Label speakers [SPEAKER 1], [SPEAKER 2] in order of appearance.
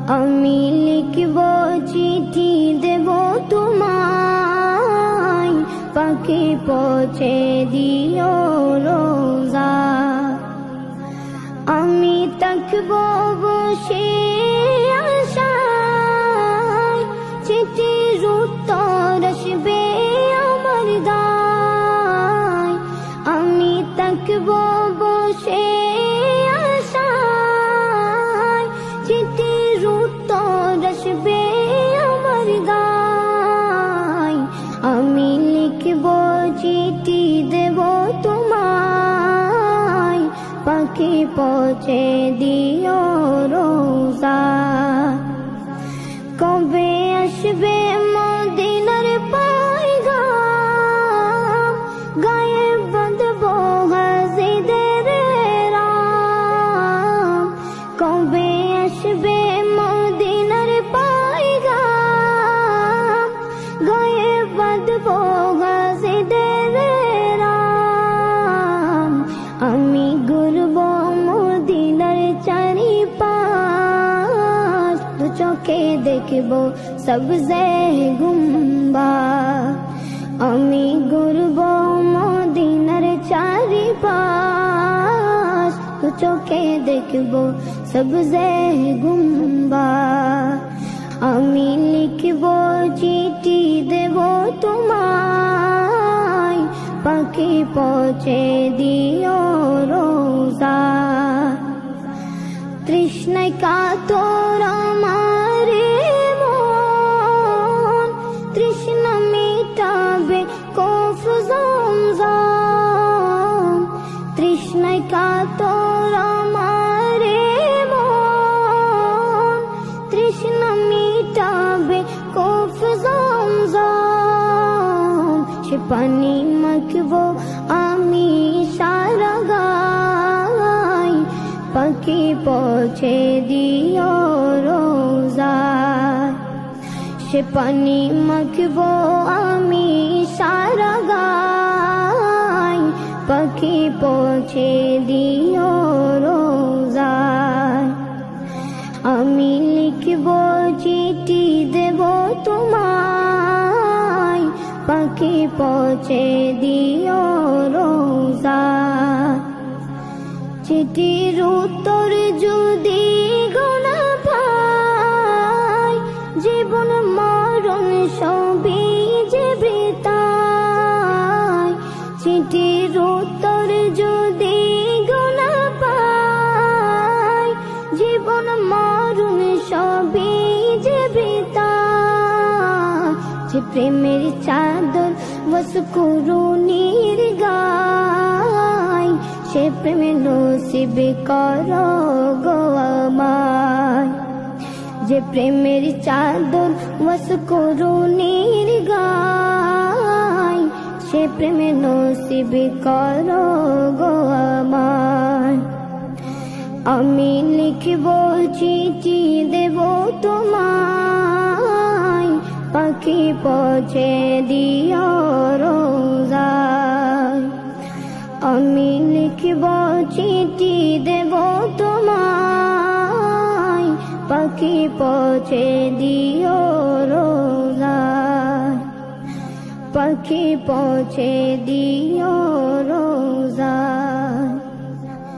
[SPEAKER 1] আমি লিখব চিঠি দেব তোমায়, পাখি পৌঁছে দিও রোজা। আমি থাকব বসে আশায়, চিঠির উত্তর আসবে আমার দায়। আমি থাকব বসে আশায়, চিঠির উত্তর আসবে আমার দায়। আমি লিখব চিঠি দেব তোমায়, পাখি পৌঁছে দিও রোজা। কবে আসবে মদিনার পয়গাম, গায়ে বাঁধব হাজিদের রাম। কবে আসবে মদিনার পয়গাম, গায়ে বাঁধব হাজিদের রাম। আমি ঘুরব মদিনার চারিপাশ, দু চোখে দেখব সবজে গুম্বাদ। আমি ঘুরব মদিনার চারিপাশ, দু চোখে দেখব সবজে গুম্বাদ। আমি লিখব চিঠি দেব তোমায়, পাখি পৌঁছে দিও রোজা। তৃষ্ণায় কাতর আমার মন, তৃষ্ণা মিটাবে কফ জমজম। তৃষ্ণায় কাতর আমার মন, তৃষ্ণা মিটাবে কফ জমজম। সে পানি মাখব আমি সারা গায়, পাখি পৌঁছে দিও রোজা। সে পানি মাখব আমি সারা গায়, পাখি পৌঁছে দিও রোজা। আমি লিখব চিঠি দেব তোমায়, পাখি পৌঁছে দিও রোজা। চিঠির উত্তর যদি গোনা পাই, জীবন মরণ সবই যে বৃথায়। চিঠির উত্তর যদি গোনা পাই, জীবন মরণ সবই যে বৃথায়। যে প্রেমের চাদর ওয়াসকুরুনির গায়, সে প্রেমে নসিব করো গো আমায়। যে প্রেমের চাদর ওয়াসকুরুনির গায়, সে প্রেমে নসিব করো গো আমায়। আমি লিখব চিঠি দেব তোমায়, পাখি পৌঁছে দিও রোজা। আমি লিখব চিঠি দেব তোমায়, পাখি পৌঁছে দিও রোজা। পাখি পৌঁছে দিও রোজা।